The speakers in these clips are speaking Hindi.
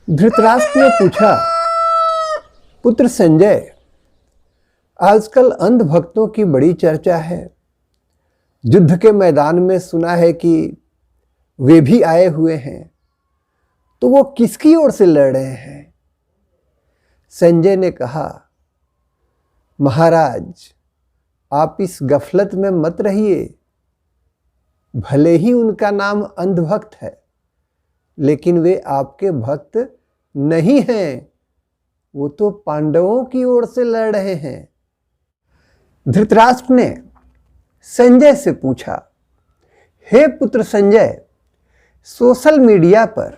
धृतराष्ट्र ने पूछा, पुत्र संजय, आजकल अंधभक्तों की बड़ी चर्चा है। युद्ध के मैदान में सुना है कि वे भी आए हुए हैं, तो वो किसकी ओर से लड़ रहे हैं? संजय ने कहा, महाराज, आप इस गफलत में मत रहिए। भले ही उनका नाम अंधभक्त है, लेकिन वे आपके भक्त नहीं हैं। वो तो पांडवों की ओर से लड़ रहे हैं। धृतराष्ट्र ने संजय से पूछा, हे पुत्र संजय, सोशल मीडिया पर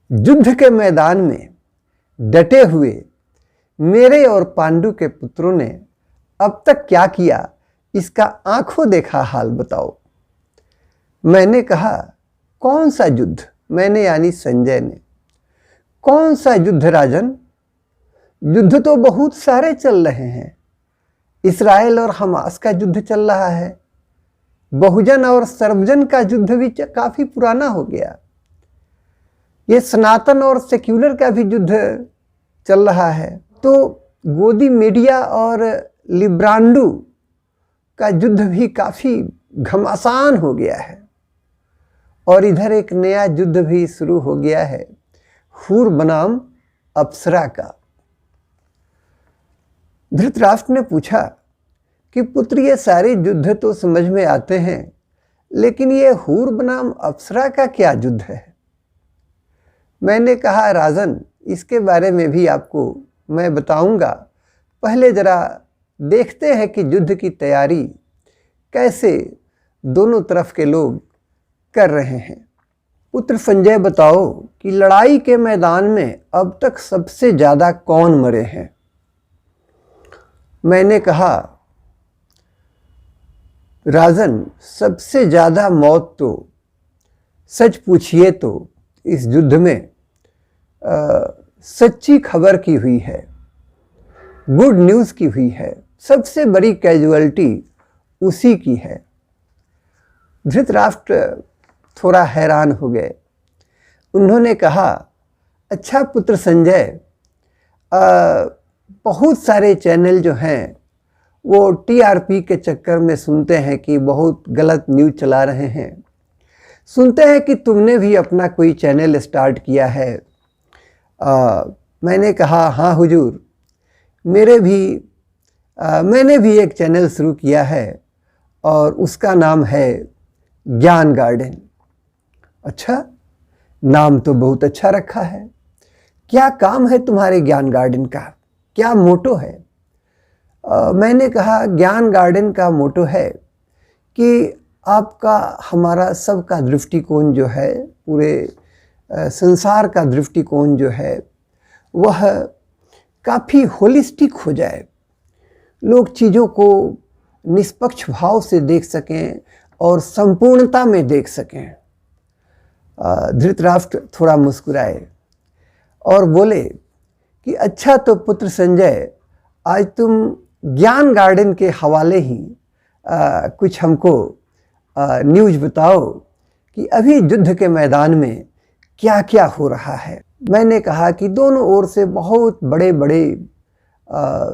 युद्ध के मैदान में डटे हुए मेरे और पांडु के पुत्रों ने अब तक क्या किया, इसका आंखों देखा हाल बताओ। मैंने कहा, कौन सा युद्ध? मैंने यानी संजय ने। कौन सा युद्ध राजन? युद्ध तो बहुत सारे चल रहे हैं। इस्राएल और हमास का युद्ध चल रहा है। बहुजन और सर्वजन का युद्ध भी काफी पुराना हो गया। ये सनातन और सेक्युलर का भी युद्ध चल रहा है। तो गोदी मीडिया और लिब्रांडू का युद्ध भी काफी घमासान हो गया है। और इधर एक नया युद्ध भी शुरू हो गया है, हूर बनाम अप्सरा का। धृतराष्ट्र ने पूछा कि पुत्र, ये सारे युद्ध तो समझ में आते हैं, लेकिन ये हूर बनाम अप्सरा का क्या युद्ध है? मैंने कहा, राजन, इसके बारे में भी आपको मैं बताऊंगा। पहले जरा देखते हैं कि युद्ध की तैयारी कैसे दोनों तरफ के लोग कर रहे हैं। पुत्र संजय, बताओ कि लड़ाई के मैदान में अब तक सबसे ज्यादा कौन मरे हैं? मैंने कहा, राजन, सबसे ज्यादा मौत तो सच पूछिए तो इस युद्ध में सच्ची खबर की हुई है, गुड न्यूज की हुई है। सबसे बड़ी कैजुअलिटी उसी की है। धृतराष्ट्र थोड़ा हैरान हो गए। उन्होंने कहा, अच्छा पुत्र संजय, बहुत सारे चैनल जो हैं वो टीआरपी के चक्कर में सुनते हैं कि बहुत गलत न्यूज़ चला रहे हैं। सुनते हैं कि तुमने भी अपना कोई चैनल स्टार्ट किया है। मैंने कहा, हाँ हुजूर, मैंने भी एक चैनल शुरू किया है और उसका नाम है ज्ञान गार्डन। अच्छा, नाम तो बहुत अच्छा रखा है। क्या काम है तुम्हारे ज्ञान गार्डन का? क्या मोटो है? मैंने कहा, ज्ञान गार्डन का मोटो है कि आपका, हमारा सबका दृष्टिकोण जो है, पूरे संसार का दृष्टिकोण जो है, वह काफ़ी होलिस्टिक हो जाए। लोग चीज़ों को निष्पक्ष भाव से देख सकें और संपूर्णता में देख सकें। धृतराष्ट्र थोड़ा मुस्कुराए और बोले कि अच्छा, तो पुत्र संजय, आज तुम ज्ञान गार्डन के हवाले ही कुछ हमको न्यूज़ बताओ कि अभी युद्ध के मैदान में क्या क्या हो रहा है। मैंने कहा कि दोनों ओर से बहुत बड़े बड़े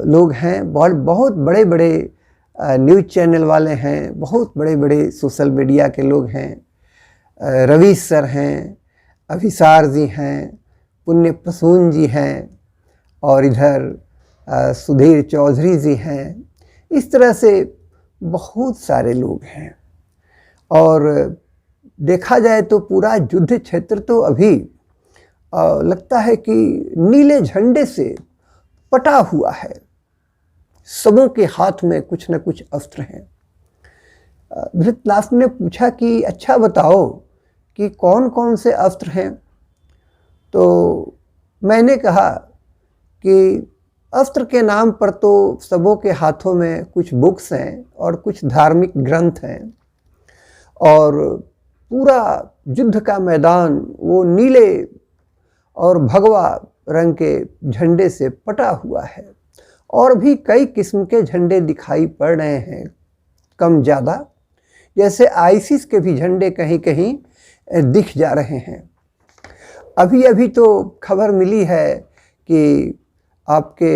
लोग हैं, बहुत बड़े बड़े न्यूज़ चैनल वाले हैं, बहुत बड़े बड़े सोशल मीडिया के लोग हैं। रवि सर हैं, अभिसार जी हैं, पुण्य प्रसून जी हैं, और इधर सुधीर चौधरी जी हैं। इस तरह से बहुत सारे लोग हैं। और देखा जाए तो पूरा युद्ध क्षेत्र तो अभी लगता है कि नीले झंडे से पटा हुआ है। सबों के हाथ में कुछ न कुछ अस्त्र हैं। धृतराष्ट्र ने पूछा कि अच्छा बताओ कि कौन कौन से अस्त्र हैं? तो मैंने कहा कि अस्त्र के नाम पर तो सबों के हाथों में कुछ बुक्स हैं और कुछ धार्मिक ग्रंथ हैं, और पूरा युद्ध का मैदान वो नीले और भगवा रंग के झंडे से पटा हुआ है। और भी कई किस्म के झंडे दिखाई पड़ रहे हैं, कम ज़्यादा, जैसे आईसिस के भी झंडे कहीं कहीं दिख जा रहे हैं। अभी अभी तो खबर मिली है कि आपके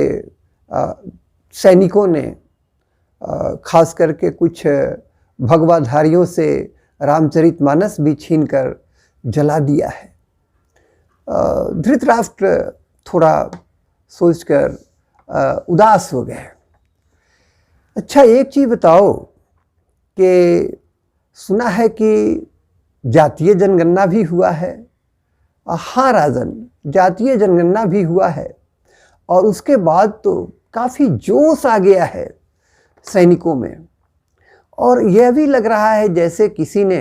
सैनिकों ने खास करके कुछ भगवाधारियों से रामचरितमानस भी छीनकर जला दिया है। धृतराष्ट्र थोड़ा सोचकर उदास हो गए। अच्छा, एक चीज़ बताओ कि सुना है कि जातीय जनगणना भी हुआ है। हाँ राजन, जातीय जनगणना भी हुआ है और उसके बाद तो काफ़ी जोश आ गया है सैनिकों में, और यह भी लग रहा है जैसे किसी ने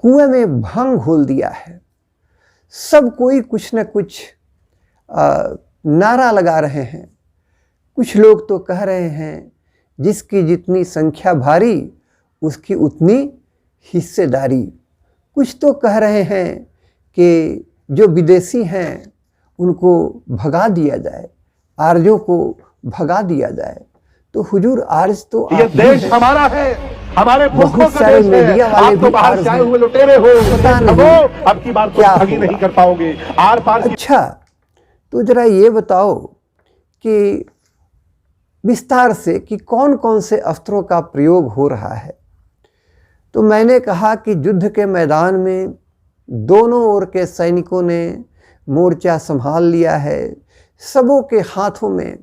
कुएं में भांग घोल दिया है। सब कोई कुछ न कुछ नारा लगा रहे हैं। कुछ लोग तो कह रहे हैं जिसकी जितनी संख्या भारी उसकी उतनी हिस्सेदारी। कुछ तो कह रहे हैं कि जो विदेशी हैं उनको भगा दिया जाए, आर्यों को भगा दिया जाए। तो हुजूर, आर्य तो ये देश हमारा है, हमारे बहुत सारे मीडिया वाले भी बाहर जाए हुए लुटेरे हो, पता नहीं अब की बार क्या ठगी नहीं कर पाओगे आर पार। अच्छा, तो जरा ये बताओ कि विस्तार से कि कौन कौन से अस्त्रों का प्रयोग हो रहा है। तो मैंने कहा कि युद्ध के मैदान में दोनों ओर के सैनिकों ने मोर्चा संभाल लिया है। सबों के हाथों में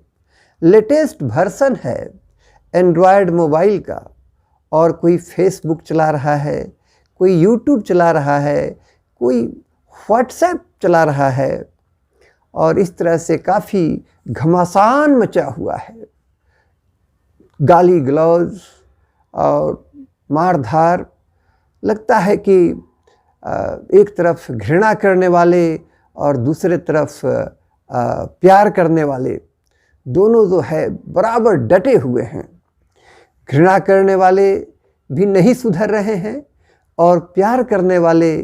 लेटेस्ट वर्जन है एंड्रॉयड मोबाइल का, और कोई फेसबुक चला रहा है, कोई यूट्यूब चला रहा है, कोई व्हाट्सएप चला रहा है, और इस तरह से काफ़ी घमासान मचा हुआ है। गाली गलौज और मारधार, लगता है कि एक तरफ घृणा करने वाले और दूसरे तरफ प्यार करने वाले, दोनों जो है बराबर डटे हुए हैं। घृणा करने वाले भी नहीं सुधर रहे हैं और प्यार करने वाले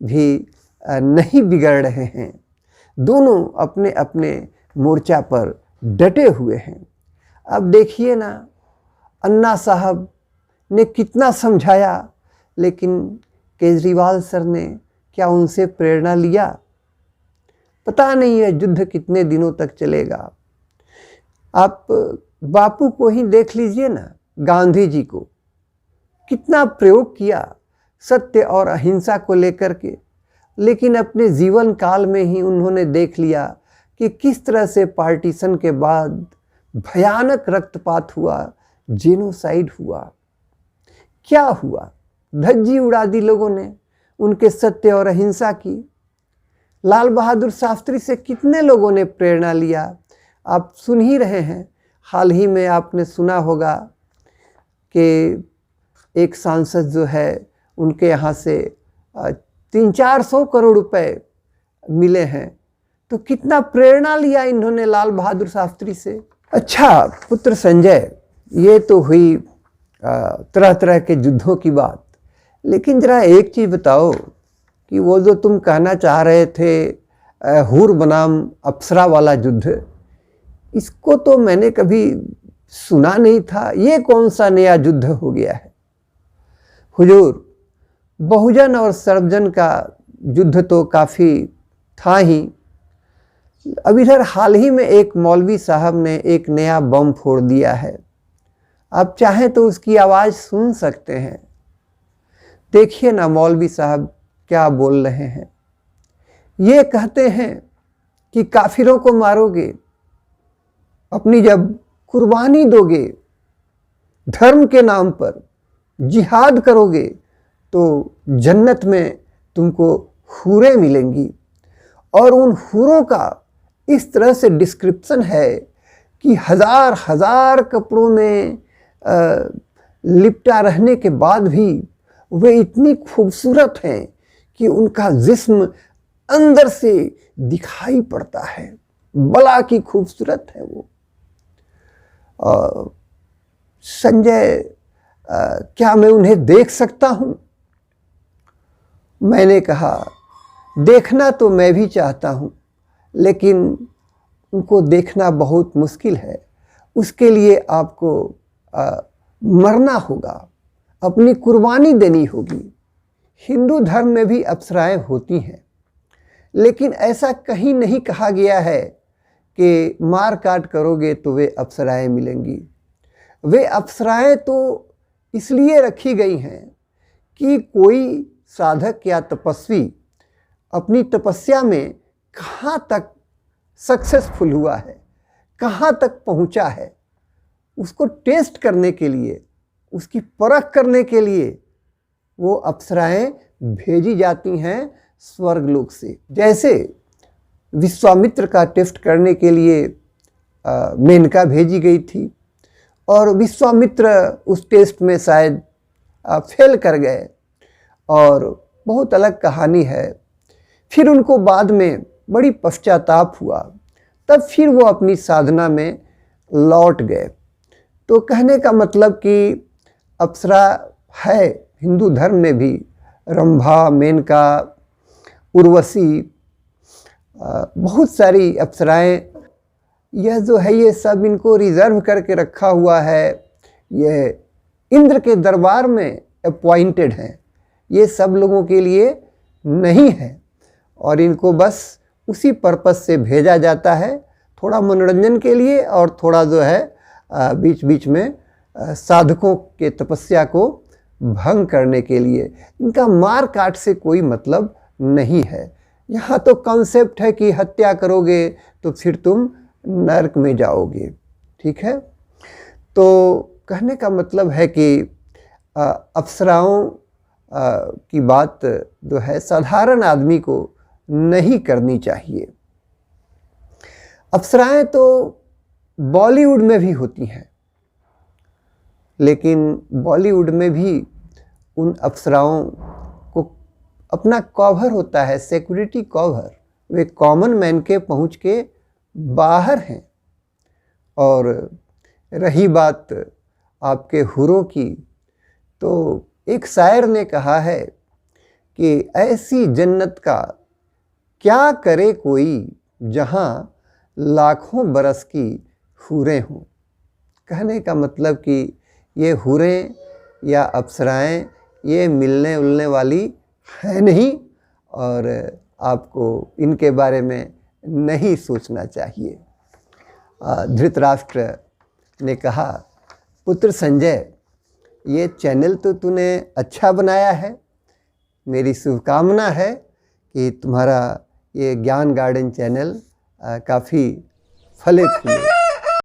भी नहीं बिगड़ रहे हैं। दोनों अपने अपने मोर्चा पर डटे हुए हैं। अब देखिए ना, अन्ना साहब ने कितना समझाया, लेकिन केजरीवाल सर ने क्या उनसे प्रेरणा लिया? पता नहीं है युद्ध कितने दिनों तक चलेगा। आप बापू को ही देख लीजिए ना, गांधी जी को कितना प्रयोग किया सत्य और अहिंसा को लेकर के, लेकिन अपने जीवन काल में ही उन्होंने देख लिया कि किस तरह से पार्टीशन के बाद भयानक रक्तपात हुआ, जेनोसाइड हुआ। क्या हुआ? धज्जी उड़ा दी लोगों ने उनके सत्य और अहिंसा की। लाल बहादुर शास्त्री से कितने लोगों ने प्रेरणा लिया, आप सुन ही रहे हैं। हाल ही में आपने सुना होगा कि एक सांसद जो है उनके यहाँ से 300-400 करोड़ रुपए मिले हैं। तो कितना प्रेरणा लिया इन्होंने लाल बहादुर शास्त्री से। अच्छा पुत्र संजय, ये तो हुई तरह तरह के युद्धों की बात, लेकिन जरा एक चीज़ बताओ कि वो जो तुम कहना चाह रहे थे हूर बनाम अप्सरा वाला युद्ध, इसको तो मैंने कभी सुना नहीं था। ये कौन सा नया युद्ध हो गया है? हुजूर, बहुजन और सर्वजन का युद्ध तो काफ़ी था ही। अब इधर हाल ही में एक मौलवी साहब ने एक नया बम फोड़ दिया है। आप चाहें तो उसकी आवाज़ सुन सकते हैं। देखिए ना मौलवी साहब क्या बोल रहे हैं। ये कहते हैं कि काफिरों को मारोगे, अपनी जब कुर्बानी दोगे, धर्म के नाम पर जिहाद करोगे, तो जन्नत में तुमको हूरें मिलेंगी। और उन हूरों का इस तरह से डिस्क्रिप्शन है कि हजार हजार कपड़ों में लिपटा रहने के बाद भी वे इतनी खूबसूरत हैं कि उनका जिस्म अंदर से दिखाई पड़ता है। बला की खूबसूरत है वो। संजय, क्या मैं उन्हें देख सकता हूँ? मैंने कहा, देखना तो मैं भी चाहता हूँ, लेकिन उनको देखना बहुत मुश्किल है। उसके लिए आपको मरना होगा, अपनी कुर्बानी देनी होगी। हिंदू धर्म में भी अप्सराएं होती हैं, लेकिन ऐसा कहीं नहीं कहा गया है कि मार काट करोगे तो वे अप्सराएं मिलेंगी। वे अप्सराएं तो इसलिए रखी गई हैं कि कोई साधक या तपस्वी अपनी तपस्या में कहाँ तक सक्सेसफुल हुआ है, कहाँ तक पहुँचा है, उसको टेस्ट करने के लिए, उसकी परख करने के लिए वो अप्सराएं भेजी जाती हैं स्वर्गलोक से। जैसे विश्वामित्र का टेस्ट करने के लिए मेनका भेजी गई थी और विश्वामित्र उस टेस्ट में शायद फेल कर गए और बहुत अलग कहानी है। फिर उनको बाद में बड़ी पश्चाताप हुआ, तब फिर वो अपनी साधना में लौट गए। तो कहने का मतलब कि अप्सरा है हिंदू धर्म में भी, रंभा, मेनका, उर्वशी, बहुत सारी अप्सराएं। यह जो है ये सब इनको रिजर्व करके रखा हुआ है, ये इंद्र के दरबार में अपॉइंटेड हैं, ये सब लोगों के लिए नहीं है और इनको बस उसी पर्पस से भेजा जाता है, थोड़ा मनोरंजन के लिए और थोड़ा जो है बीच बीच में साधकों के तपस्या को भंग करने के लिए। इनका मार काट से कोई मतलब नहीं है। यहाँ तो कॉन्सेप्ट है कि हत्या करोगे तो फिर तुम नरक में जाओगे, ठीक है। तो कहने का मतलब है कि अप्सराओं की बात जो है साधारण आदमी को नहीं करनी चाहिए। अप्सराएं तो बॉलीवुड में भी होती हैं, लेकिन बॉलीवुड में भी उन अप्सराओं को अपना कवर होता है, सिक्योरिटी कवर। वे कॉमन मैन के पहुंच के बाहर हैं। और रही बात आपके हुरों की, तो एक शायर ने कहा है कि ऐसी जन्नत का क्या करे कोई जहाँ लाखों बरस की हुरें हों। कहने का मतलब कि ये हुरें या अप्सराएं ये मिलने उलने वाली है नहीं और आपको इनके बारे में नहीं सोचना चाहिए। धृतराष्ट्र ने कहा, पुत्र संजय, ये चैनल तो तूने अच्छा बनाया है, मेरी शुभकामना है कि तुम्हारा ये ज्ञान गार्डन चैनल काफ़ी फले फूले।